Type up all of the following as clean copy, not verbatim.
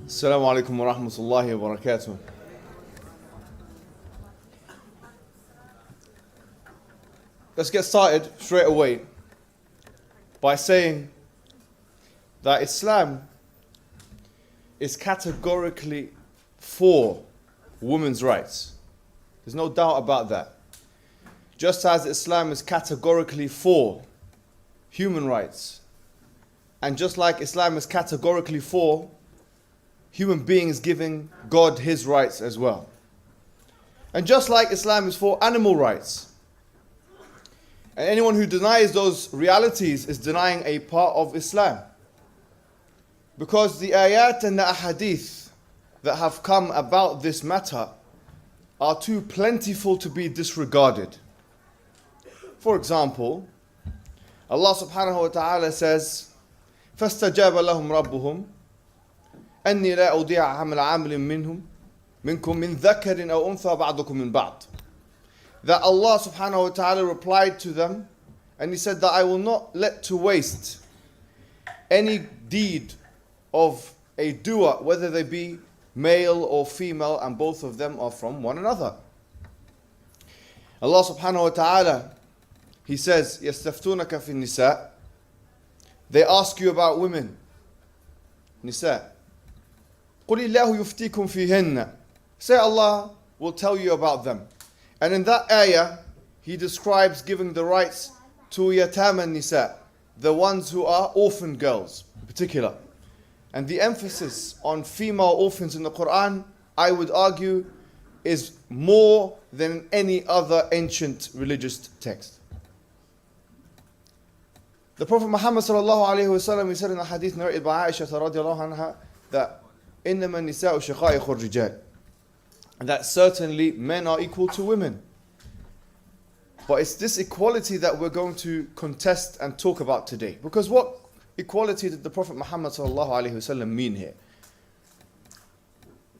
Assalamu alaikum wa rahmatullahi wa barakatuh. Let's get started straight away by saying that Islam is categorically for women's rights. There's no doubt about that. Just as Islam is categorically for human rights, and just like Islam is categorically for human beings giving God his rights as well. And just like Islam is for animal rights. And anyone who denies those realities is denying a part of Islam. Because the ayat and the ahadith that have come about this matter are too plentiful to be disregarded. For example, Allah subhanahu wa ta'ala says, فَاسْتَجَابَ لَهُمْ رَبُّهُمْ أني لا أضيع عمل عامل منكم من ذكر أو أنثى بعضكم من بعض. That Allah subhanahu wa ta'ala replied to them and he said that I will not let to waste any deed of a doer, whether they be male or female, and both of them are from one another. Allah subhanahu wa ta'ala, he says, يَسْتَفْتُونَكَ فِي النِّسَاءِ. They ask you about women. Nisa. قُلِ اللَّهُ يُفْتِيكُمْ فِيهِنَّ. Say Allah will tell you about them. And in that ayah, he describes giving the rights to yatama nisa, the ones who are orphan girls in particular. And the emphasis on female orphans in the Quran, I would argue, is more than any other ancient religious text. The Prophet Muhammad sallallahu alayhi wa sallam, he said in a hadith narrated by Aisha radiallahu anha that إِنَّمَا النِّسَاءُ شِقَائِقُ الرِّجَالِ, that certainly men are equal to women. But it's this equality that we're going to contest and talk about today. Because what equality did the Prophet Muhammad sallallahu alayhi wa sallam mean here?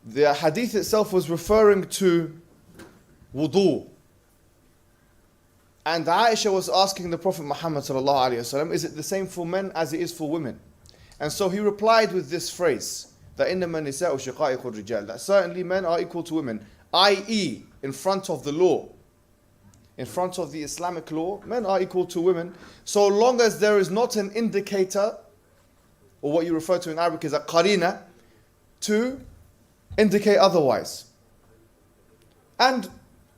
The hadith itself was referring to wudu. And Aisha was asking the Prophet Muhammad sallallahu alayhi wa sallam, is it the same for men as it is for women? And so he replied with this phrase, that إِنَّمَا النِّسَاءُ شِقَائِقُ الرِّجَالِ, that certainly men are equal to women, i.e. in front of the law. In front of the Islamic law, men are equal to women, so long as there is not an indicator, or what you refer to in Arabic as a qarina, to indicate otherwise. And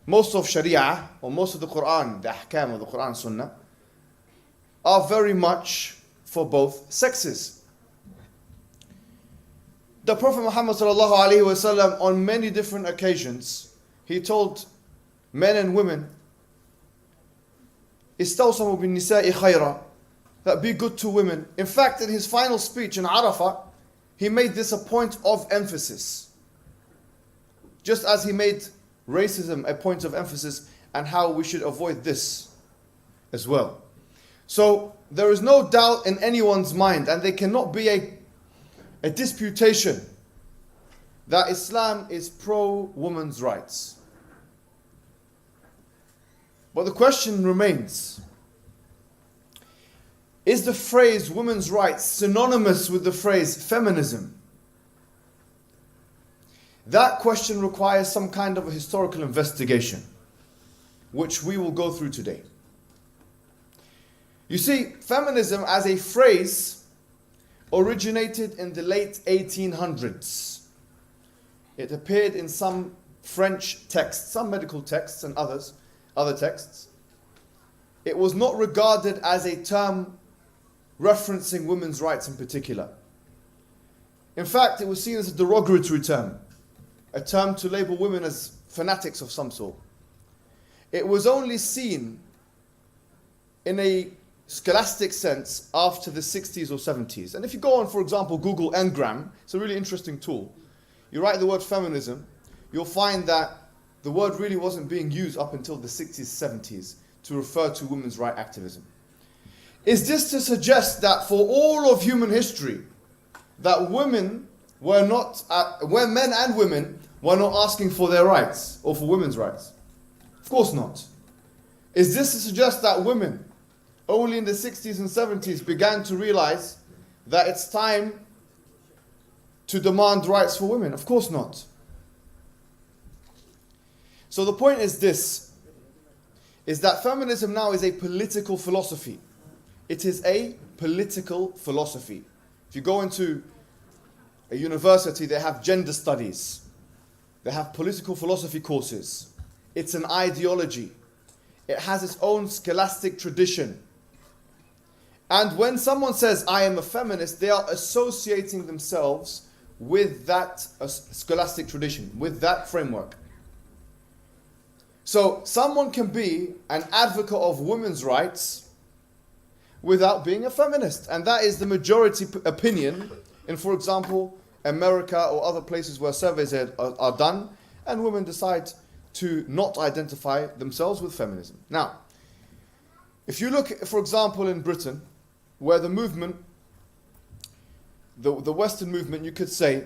most of Sharia, or most of the Quran, the ahkam of the Quran Sunnah, are very much for both sexes. The Prophet Muhammad sallallahu alaihi wasallam, on many different occasions, he told men and women, "Istawsamu bin nisa'i khayra," that be good to women. In fact, in his final speech in Arafah, he made this a point of emphasis. Just as he made racism a point of emphasis, and how we should avoid this as well. So there is no doubt in anyone's mind, and there cannot be a disputation, that Islam is pro-women's rights. But the question remains, is the phrase women's rights synonymous with the phrase feminism? That question requires some kind of a historical investigation, which we will go through today. You see, feminism as a phrase originated in the late 1800s. It appeared in some French texts, some medical texts and other texts. It was not regarded as a term referencing women's rights in particular. In fact, it was seen as a derogatory term, a term to label women as fanatics of some sort. It was only seen in a scholastic sense after the 60s or 70s. And if you go on, for example, Google Ngram, it's a really interesting tool. You write the word feminism, you'll find that the word really wasn't being used up until the 60s, 70s to refer to women's rights activism. Is this to suggest that for all of human history, that women were not, when men and women were not asking for their rights or for women's rights? Of course not. Is this to suggest that women only in the 60s and 70s began to realize that it's time to demand rights for women? Of course not. So the point is this, is that feminism now is a political philosophy. It is a political philosophy. If you go into a university, they have gender studies. They have political philosophy courses. It's an ideology. It has its own scholastic tradition. And when someone says, I am a feminist, they are associating themselves with that scholastic tradition, with that framework. So someone can be an advocate of women's rights without being a feminist. And that is the majority opinion in, for example, America or other places where surveys are done, and women decide to not identify themselves with feminism. Now, if you look, for example, in Britain, where the movement, the Western movement, you could say,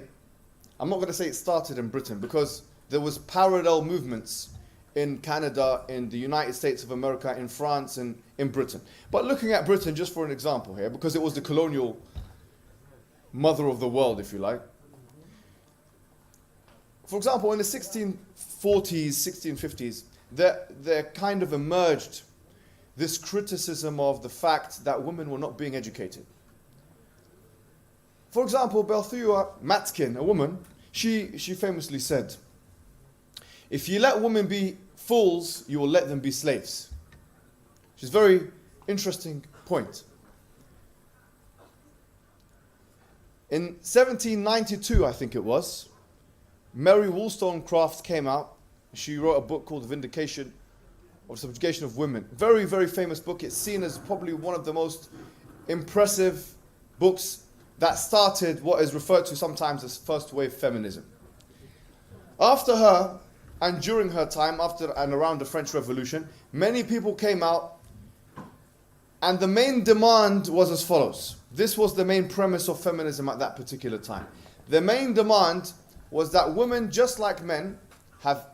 I'm not going to say it started in Britain, because there was parallel movements in Canada, in the United States of America, in France, and in Britain. But looking at Britain just for an example here, because it was the colonial mother of the world, if you like. For example, in the 1640s, 1650s, there kind of emerged this criticism of the fact that women were not being educated. For example, Belthua Matkin, a woman, she famously said, if you let women be fools, you will let them be slaves. Which is a very interesting point. In 1792, I think it was, Mary Wollstonecraft came out. She wrote a book called Vindication of Subjugation of Women. Very, very famous book. It's seen as probably one of the most impressive books that started what is referred to sometimes as first wave feminism. After her, and during her time, after and around the French Revolution, many people came out, and the main demand was as follows. This was the main premise of feminism at that particular time. The main demand was that women, just like men, have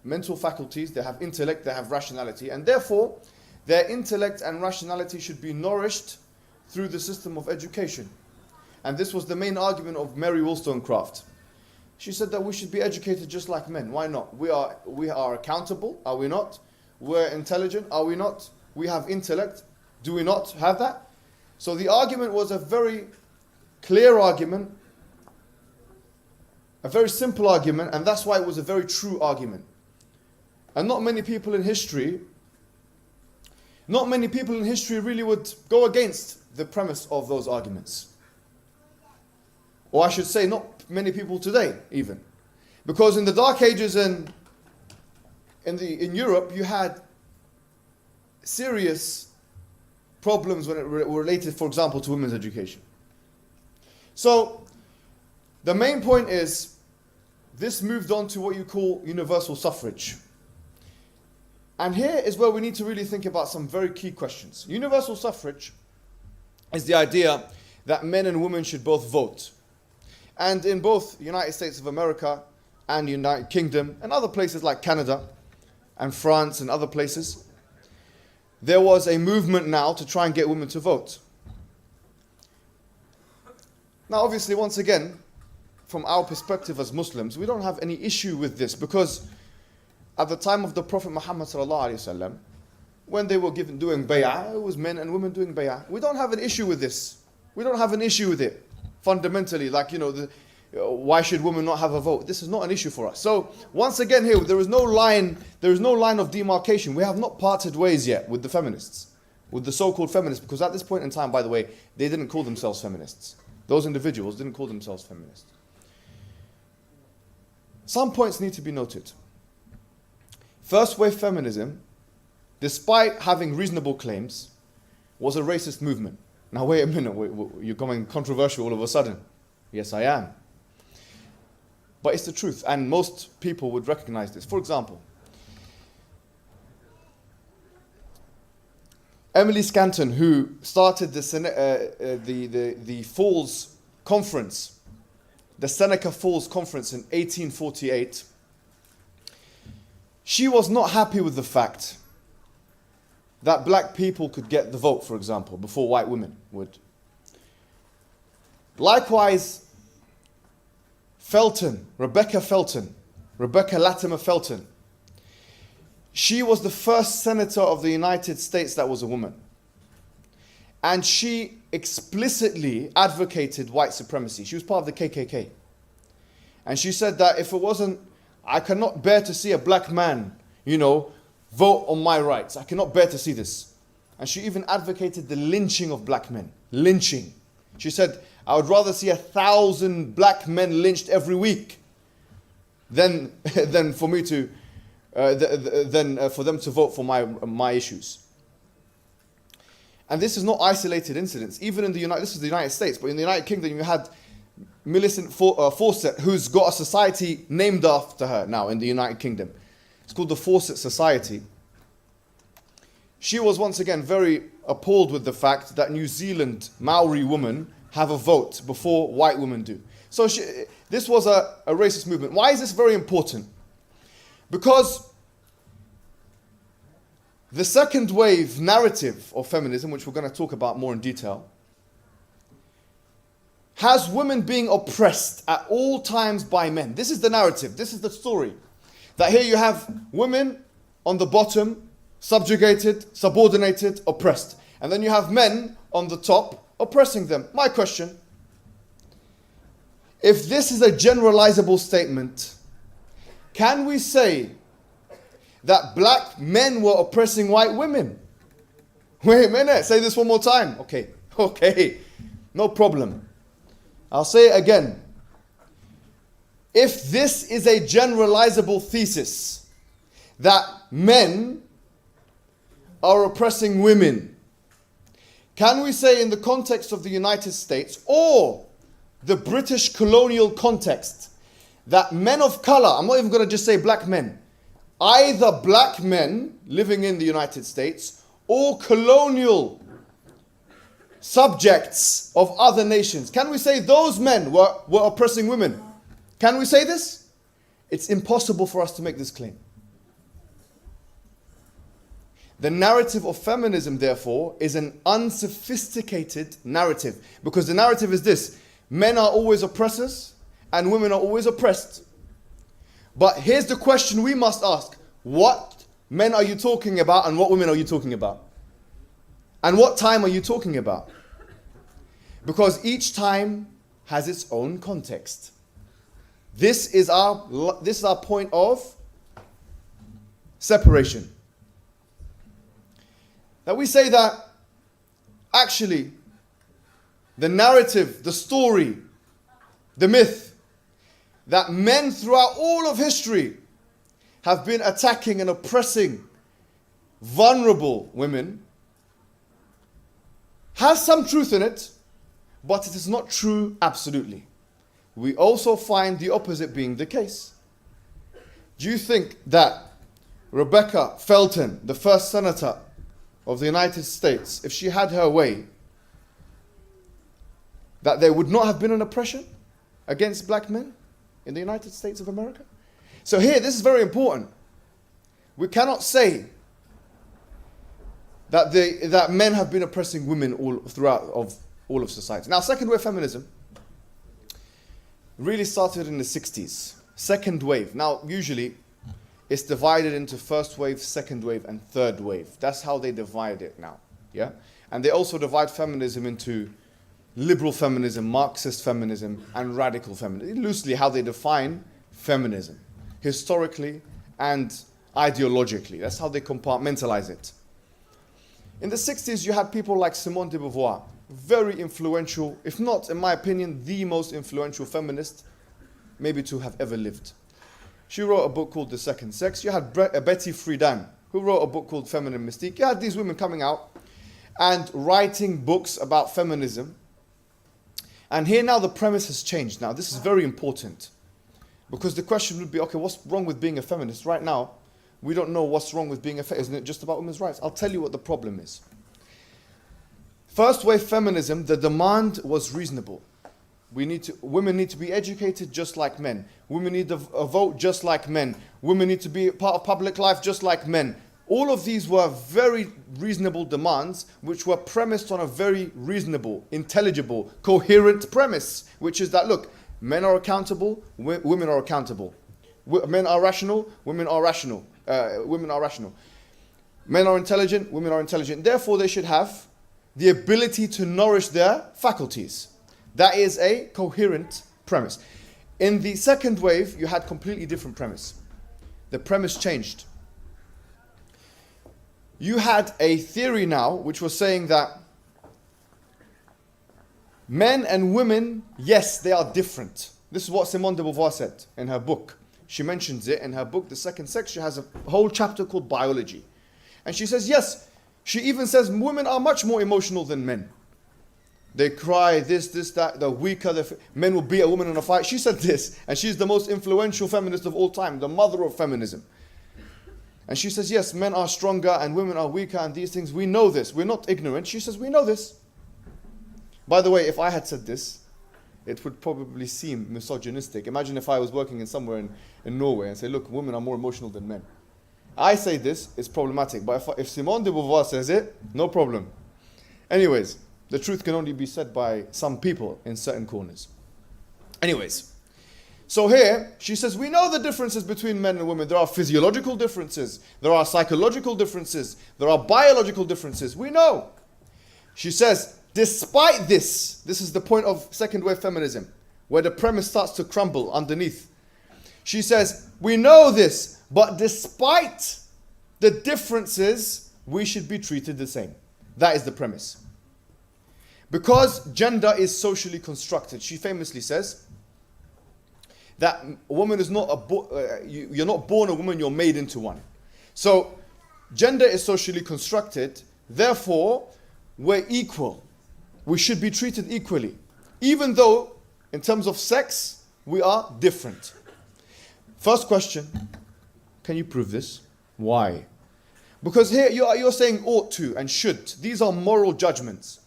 mental faculties, they have intellect, they have rationality, and therefore their intellect and rationality should be nourished through the system of education. And this was the main argument of Mary Wollstonecraft. She said that we should be educated just like men. Why not? We are accountable, are we not? We're intelligent, are we not? We have intellect, do we not have that? So the argument was a very clear argument, a very simple argument, and that's why it was a very true argument. And not many people in history really would go against the premise of those arguments. Or I should say, not many people today, even. Because in the Dark Ages in Europe, you had serious problems when it related, for example, to women's education. So, the main point is, this moved on to what you call universal suffrage. And here is where we need to really think about some very key questions. Universal suffrage is the idea that men and women should both vote. And in both the United States of America and the United Kingdom and other places like Canada and France and other places, there was a movement now to try and get women to vote. Now, obviously, once again, from our perspective as Muslims, we don't have any issue with this, because at the time of the Prophet Muhammad ﷺ, when they were doing bay'ah, it was men and women doing bay'ah. We don't have an issue with this. We don't have an issue with it. Fundamentally, like, why should women not have a vote? This is not an issue for us. So once again here, there is no line of demarcation. We have not parted ways yet with the feminists, with the so-called feminists, because at this point in time, by the way, they didn't call themselves feminists. Those individuals didn't call themselves feminists. Some points need to be noted. First wave feminism, despite having reasonable claims, was a racist movement. Now wait a minute, you're going controversial all of a sudden. Yes, I am. But it's the truth, and most people would recognize this. For example, Emily Scanton, who started the Falls Conference, the Seneca Falls Conference in 1848, she was not happy with the fact that black people could get the vote, for example, before white women would. Likewise, Rebecca Latimer Felton, she was the first senator of the United States that was a woman. And she explicitly advocated white supremacy. She was part of the KKK. And she said that if it wasn't, I cannot bear to see a black man, vote on my rights. I cannot bear to see this. And she even advocated the lynching of black men. Lynching. She said, I would rather see 1,000 black men lynched every week than for me to for them to vote for my issues. And this is not isolated incidents. Even in this is the United States, but in the United Kingdom, you had Millicent Fawcett, who's got a society named after her now in the United Kingdom. It's called the Fawcett Society. She was once again very appalled with the fact that New Zealand Maori women have a vote before white women do. So this was a racist movement. Why is this very important? Because the second wave narrative of feminism, which we're going to talk about more in detail, has women being oppressed at all times by men. This is the narrative. This is the story. That here you have women on the bottom, subjugated, subordinated, oppressed. And then you have men on the top oppressing them. My question, if this is a generalizable statement, can we say that black men were oppressing white women? Wait a minute, say this one more time. Okay, no problem. I'll say it again. If this is a generalizable thesis, that men are oppressing women, can we say in the context of the United States or the British colonial context that men of color, I'm not even going to just say black men, either black men living in the United States or colonial subjects of other nations, can we say those men were oppressing women? Can we say this? It's impossible for us to make this claim. The narrative of feminism, therefore, is an unsophisticated narrative. Because the narrative is this: men are always oppressors and women are always oppressed. But here's the question we must ask. What men are you talking about and what women are you talking about? And what time are you talking about? Because each time has its own context. This is our point of separation. That we say that actually the narrative, the story, the myth that men throughout all of history have been attacking and oppressing vulnerable women has some truth in it, but it is not true absolutely. We also find the opposite being the case. Do you think that Rebecca Felton, the first senator of the United States, if she had her way, that there would not have been an oppression against black men in the United States of America? So here, this is very important. We cannot say that men have been oppressing women throughout all of society. Now, second wave feminism really started in the 60s. Second wave. Now, usually, it's divided into first wave, second wave, and third wave. That's how they divide it now. Yeah? And they also divide feminism into liberal feminism, Marxist feminism, and radical feminism. Loosely, how they define feminism, historically and ideologically. That's how they compartmentalize it. In the 60s, you had people like Simone de Beauvoir, very influential, if not, in my opinion, the most influential feminist maybe to have ever lived. She wrote a book called The Second Sex. You had Betty Friedan, who wrote a book called Feminine Mystique. You had these women coming out and writing books about feminism. And here now the premise has changed. Now, this is very important. Because the question would be, okay, what's wrong with being a feminist? Right now, we don't know what's wrong with being a feminist. Isn't it just about women's rights? I'll tell you what the problem is. First wave feminism, the demand was reasonable. Women need to be educated just like men. Women need a vote just like men. Women need to be part of public life just like men. All of these were very reasonable demands, which were premised on a very reasonable, intelligible, coherent premise, which is that, look, Men are accountable, women are accountable. Men are rational, women are rational. Women are rational. Men are intelligent, women are intelligent. Therefore, they should have the ability to nourish their faculties. That is a coherent premise. In the second wave, you had completely different premise. The premise changed. You had a theory now which was saying that men and women, yes, they are different. This is what Simone de Beauvoir said in her book. She mentions it in her book. The second section has a whole chapter called Biology. And she says, yes, she even says women are much more emotional than men. They cry, this, that, they're weaker, men will beat a woman in a fight. She said this, and she's the most influential feminist of all time, the mother of feminism. And she says, yes, men are stronger and women are weaker and these things. We know this. We're not ignorant. She says, we know this. By the way, if I had said this, it would probably seem misogynistic. Imagine if I was working in somewhere in Norway and say, look, women are more emotional than men. I say this, it's problematic. But if Simone de Beauvoir says it, no problem. Anyways, the truth can only be said by some people in certain corners. Anyways, so here, she says, we know the differences between men and women. There are physiological differences. There are psychological differences. There are biological differences. We know. She says, despite this is the point of second wave feminism, where the premise starts to crumble underneath. She says, we know this, but despite the differences, we should be treated the same. That is the premise. Because gender is socially constructed, she famously says that a woman is not you're not born a woman, you're made into one. So gender is socially constructed, therefore we're equal. We should be treated equally, even though in terms of sex we are different. First question, can you prove this? Why? Because here you're saying ought to and should. These are moral judgments.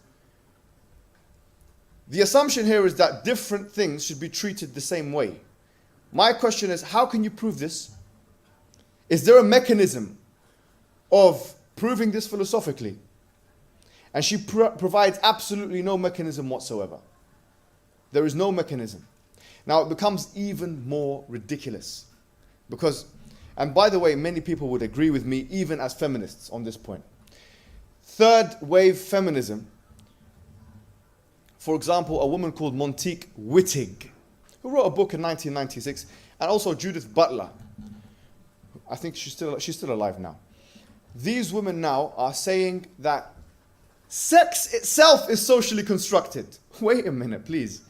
The assumption here is that different things should be treated the same way. My question is, how can you prove this? Is there a mechanism of proving this philosophically? And she provides absolutely no mechanism whatsoever. There is no mechanism. Now it becomes even more ridiculous. Because, and by the way, many people would agree with me, even as feminists, on this point. Third wave feminism, for example, a woman called Montique Wittig, who wrote a book in 1996, and also Judith Butler. I think she's still alive now. These women now are saying that sex itself is socially constructed. Wait a minute, please.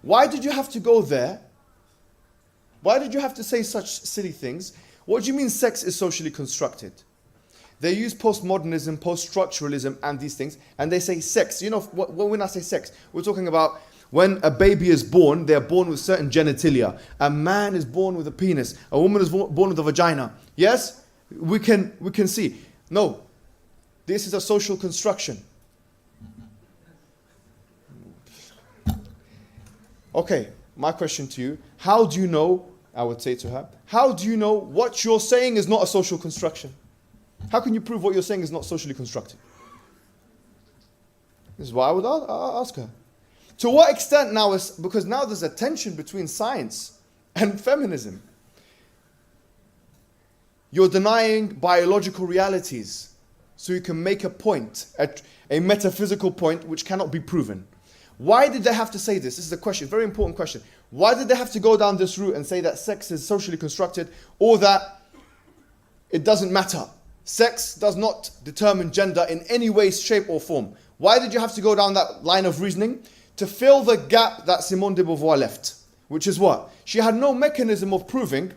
Why did you have to go there? Why did you have to say such silly things? What do you mean sex is socially constructed? They use postmodernism, post-structuralism, and these things, and they say sex. You know, when I say sex, we're talking about when a baby is born, they're born with certain genitalia. A man is born with a penis. A woman is born with a vagina. Yes? We can see. No. This is a social construction. Okay, my question to you. How do you know, I would say to her, how do you know what you're saying is not a social construction? How can you prove what you're saying is not socially constructed? This is what I would ask her. To what extent now because now there's a tension between science and feminism. You're denying biological realities so you can make a point, a metaphysical point which cannot be proven. Why did they have to say this? This is a question, very important question. Why did they have to go down this route and say that sex is socially constructed, or that it doesn't matter? Sex does not determine gender in any way, shape or form. Why did you have to go down that line of reasoning? To fill the gap that Simone de Beauvoir left. Which is what? She had no mechanism of proving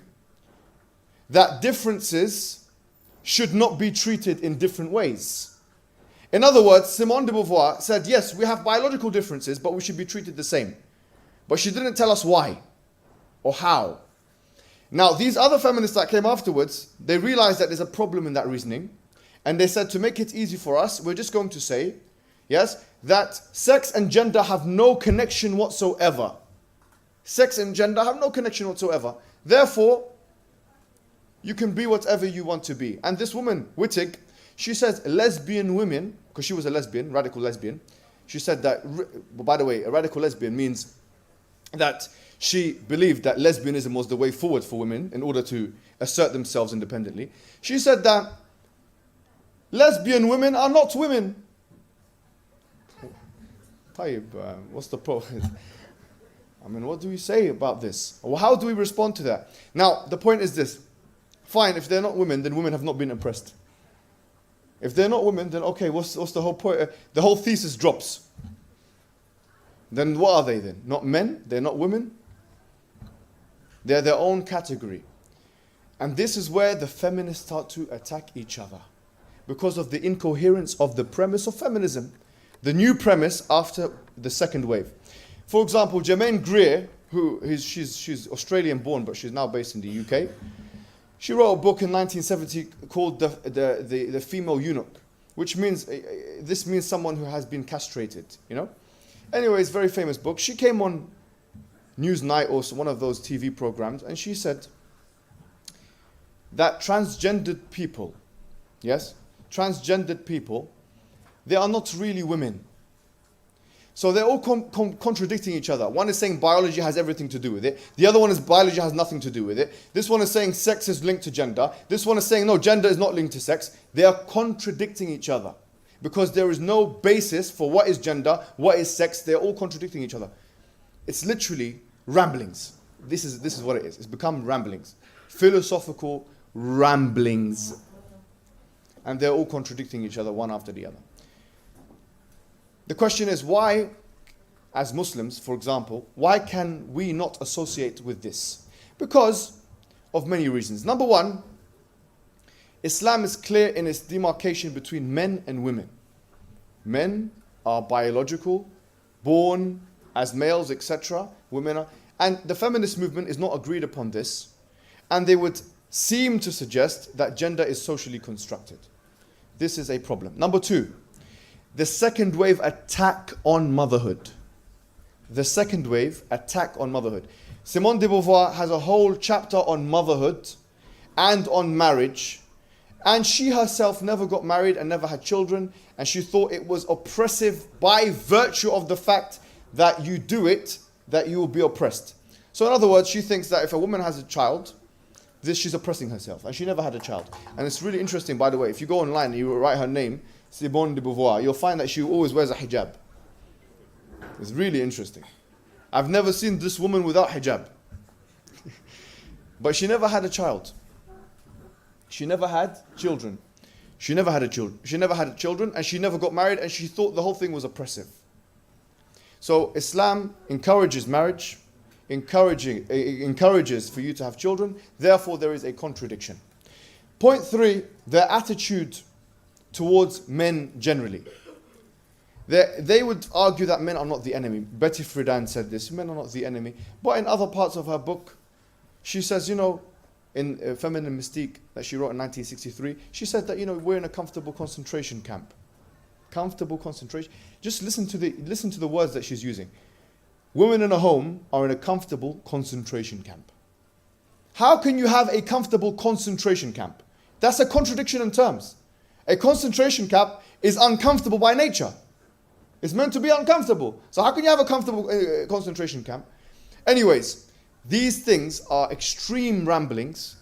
that differences should not be treated in different ways. In other words, Simone de Beauvoir said, yes, we have biological differences, but we should be treated the same. But she didn't tell us why or how. Now, these other feminists that came afterwards, they realized that there's a problem in that reasoning. And they said, to make it easy for us, we're just going to say, yes, that sex and gender have no connection whatsoever. Sex and gender have no connection whatsoever. Therefore, you can be whatever you want to be. And this woman, Wittig, she says lesbian women, because she was a lesbian, radical lesbian, she said that, by the way, a radical lesbian means that she believed that lesbianism was the way forward for women in order to assert themselves independently. She said that lesbian women are not women. Tayyib, what's the problem? I mean, what do we say about this? Or how do we respond to that? Now, the point is this. Fine, if they're not women, then women have not been oppressed. If they're not women, then okay, what's the whole point? The whole thesis drops. Then what are they then? Not men? They're not women? They're their own category. And this is where the feminists start to attack each other, because of the incoherence of the premise of feminism, the new premise after the second wave. For example, Germaine Greer, she's Australian born, but she's now based in the UK. She wrote a book in 1970 called the Female Eunuch, which means, this means someone who has been castrated, you know? Anyways, very famous book. She came on Newsnight or one of those TV programs, and she said that transgendered people, yes, transgendered people, they are not really women. So they're all contradicting each other. One is saying biology has everything to do with it. The other one is biology has nothing to do with it. This one is saying sex is linked to gender. This one is saying no, gender is not linked to sex. They are contradicting each other because there is no basis for what is gender, what is sex. They're all contradicting each other. It's literally ramblings. This is what it is. It's become ramblings. Philosophical ramblings. And they're all contradicting each other one after the other. The question is, why, as Muslims, for example, why can we not associate with this? Because of many reasons. Number one, Islam is clear in its demarcation between men and women. Men are biological, born as males, etc. Women are, and the feminist movement is not agreed upon this, and they would seem to suggest that gender is socially constructed. This is a problem. Number two, the second wave attack on motherhood. The second wave attack on motherhood. Simone de Beauvoir has a whole chapter on motherhood and on marriage. And she herself never got married and never had children. And she thought it was oppressive by virtue of the fact that you do it, that you will be oppressed. So in other words, she thinks that if a woman has a child, she's oppressing herself. And she never had a child. And it's really interesting, by the way, if you go online and you write her name, Simone de Beauvoir, you'll find that she always wears a hijab. It's really interesting. I've never seen this woman without hijab. But she never had a child. She never had children. She never had children, and she never got married, and she thought the whole thing was oppressive. So Islam encourages marriage, encourages for you to have children. Therefore, there is a contradiction. Point three, their attitude towards men generally. They would argue that men are not the enemy. Betty Friedan said this, men are not the enemy. But in other parts of her book, she says, you know, in Feminine Mystique that she wrote in 1963, she said that, you know, we're in a comfortable concentration camp. Comfortable concentration. Just listen to the words that she's using. Women in a home are in a comfortable concentration camp. How can you have a comfortable concentration camp? That's a contradiction in terms. A concentration camp is uncomfortable by nature. It's meant to be uncomfortable. So how can you have a comfortable concentration camp? Anyways, these things are extreme ramblings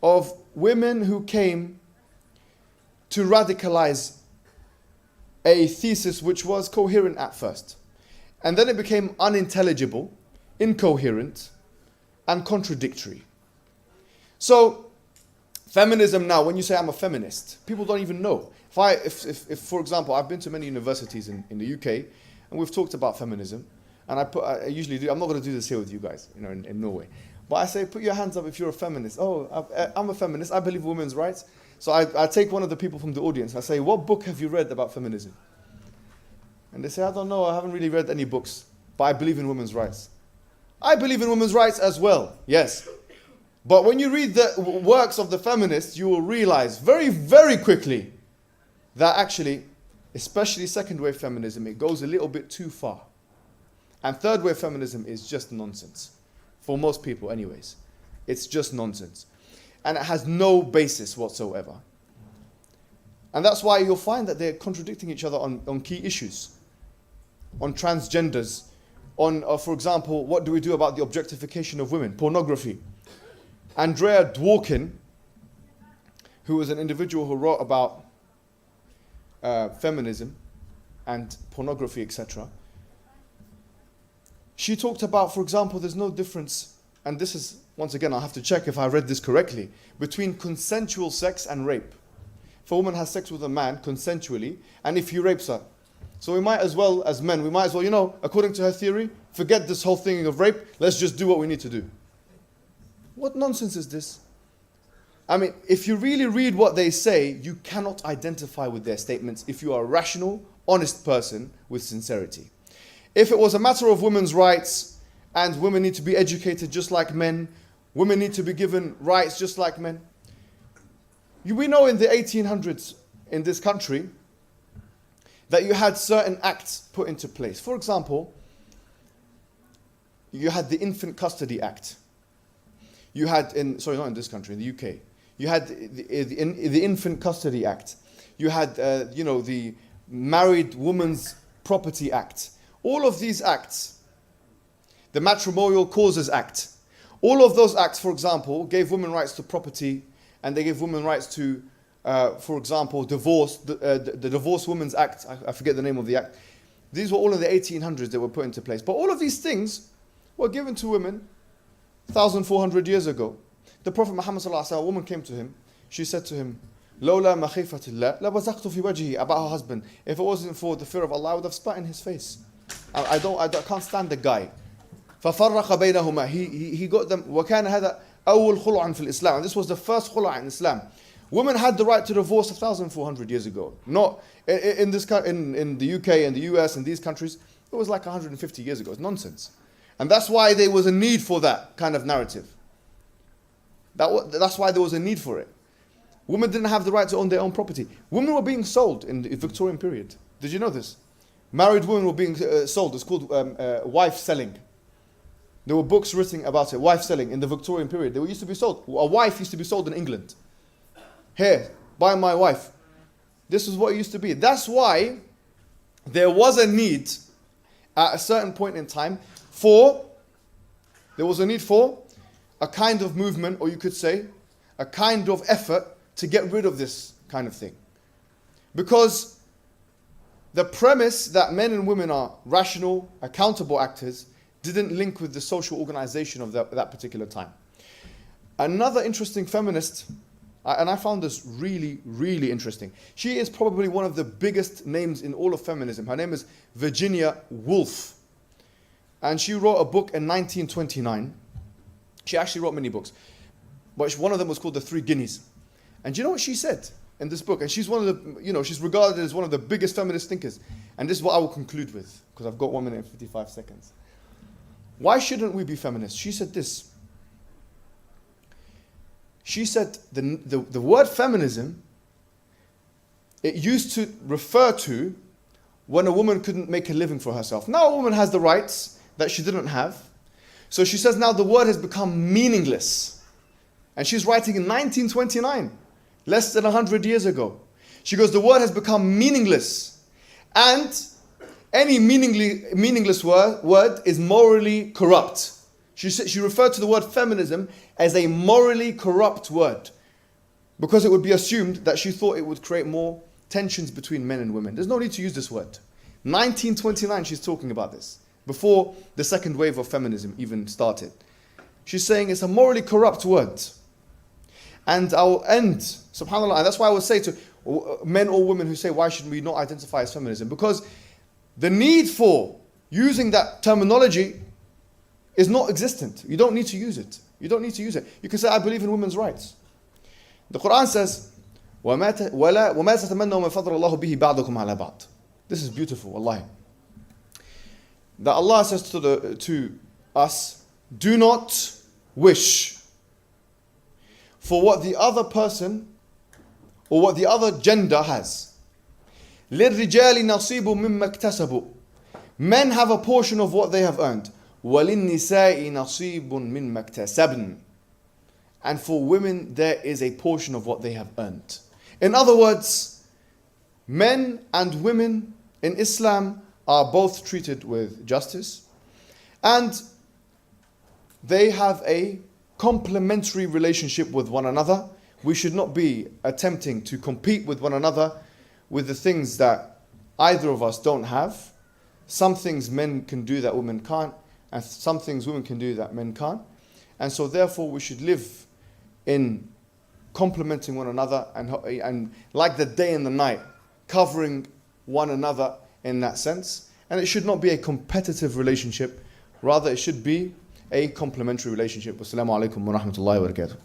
of women who came to radicalize a thesis which was coherent at first. And then it became unintelligible, incoherent, and contradictory. So, feminism now, when you say I'm a feminist, people don't even know. If for example, I've been to many universities in the UK, and we've talked about feminism, and I usually do, I'm not going to do this here with you guys, you know, in Norway. But I say, put your hands up if you're a feminist. Oh, I'm a feminist, I believe women's rights. So I take one of the people from the audience, I say, what book have you read about feminism? And they say, I don't know, I haven't really read any books, but I believe in women's rights. I believe in women's rights as well, yes. But when you read the works of the feminists, you will realize very, very quickly that actually, especially second wave feminism, it goes a little bit too far. And third wave feminism is just nonsense. For most people anyways. It's just nonsense. And it has no basis whatsoever. And that's why you'll find that they're contradicting each other on key issues. On transgenders, on, for example, what do we do about the objectification of women, pornography. Andrea Dworkin, who was an individual who wrote about feminism and pornography, etc. She talked about, for example, there's no difference, and this is, once again, I'll have to check if I read this correctly, between consensual sex and rape. If a woman has sex with a man consensually, and if he rapes her. So we might as well, as men, we might as well, according to her theory, forget this whole thing of rape, let's just do what we need to do. What nonsense is this? I mean, if you really read what they say, you cannot identify with their statements if you are a rational, honest person with sincerity. If it was a matter of women's rights, and women need to be educated just like men, women need to be given rights just like men. We know in the 1800s in this country that you had certain acts put into place. For example, you had the Infant Custody Act. You had, not in this country, in the UK. You had the Infant Custody Act. You had, the Married Women's Property Act. All of these acts, the Matrimonial Causes Act, all of those acts, for example, gave women rights to property, and they gave women rights to, for example, divorce. The Divorce Women's Act, I forget the name of the act. These were all in the 1800s that were put into place. But all of these things were given to women 1,400 years ago. The Prophet Muhammad ﷺ, a woman came to him. She said to him, "Lawla makhifatillah, la bazaqtu fi wajhi," about her husband. If it wasn't for the fear of Allah, I would have spat in his face. I can't stand the guy. فَفَرَّقَ بَيْنَهُمَا. He got them. وَكَانَ هَذَا أول خلع في الإسلام. This was the first khul'a in Islam. Women had the right to divorce 1,400 years ago. Not in the UK and the US and these countries. It was like 150 years ago. It's nonsense. And that's why there was a need for that kind of narrative. That's why there was a need for it. Women didn't have the right to own their own property. Women were being sold in the Victorian period. Did you know this? Married women were being sold. It's called wife selling. There were books written about it, wife selling, in the Victorian period. They used to be sold. A wife used to be sold in England. Here, buy my wife. This is what it used to be. That's why there was a need at a certain point in time there was a need for a kind of movement, or you could say, a kind of effort to get rid of this kind of thing. Because the premise that men and women are rational, accountable actors didn't link with the social organization of that particular time. Another interesting feminist, and I found this really, really interesting. She is probably one of the biggest names in all of feminism. Her name is Virginia Woolf. And she wrote a book in 1929. She actually wrote many books. But one of them was called The Three Guineas. And do you know what she said in this book? And she's one of the, she's regarded as one of the biggest feminist thinkers. And this is what I will conclude with, because I've got 1 minute and 55 seconds. Why shouldn't we be feminists? She said this. She said the word feminism, it used to refer to when a woman couldn't make a living for herself. Now a woman has the rights that she didn't have. So she says now the word has become meaningless. And she's writing in 1929, less than 100 years ago. She goes, the word has become meaningless. And any meaningless word is morally corrupt. She referred to the word feminism as a morally corrupt word, because it would be assumed that she thought it would create more tensions between men and women. There's no need to use this word. 1929 she's talking about this, before the second wave of feminism even started. She's saying it's a morally corrupt word. And I'll end, subhanAllah, and that's why I would say to men or women who say, why should we not identify as feminism? Because the need for using that terminology is not existent. You don't need to use it. You don't need to use it. You can say, I believe in women's rights. The Quran says, وَمَا تَتَمَنَّوا مَا فَضْرَ اللَّهُ بِهِ بَعْضُكُمْ عَلَى بَعْضٍ. This is beautiful, wallahi. That Allah says to us, do not wish for what the other person or what the other gender has. لِلرِّجَالِ نَصِيبٌ مِمَّا اكْتَسَبُوا. Men have a portion of what they have earned. وَلِلنِّسَاءِ نَصِيبٌ مِمَّا اكْتَسَبْنَ. And for women, there is a portion of what they have earned. In other words, men and women in Islam are both treated with justice, And they have a complementary relationship with one another. We should not be attempting to compete with one another with the things that either of us don't have. Some things men can do that women can't, and some things women can do that men can't. And so therefore we should live in complementing one another and like the day and the night, covering one another in that sense. And it should not be a competitive relationship, rather it should be a complementary relationship. Wassalamu alaikum wa rahmatullahi wa barakatuh.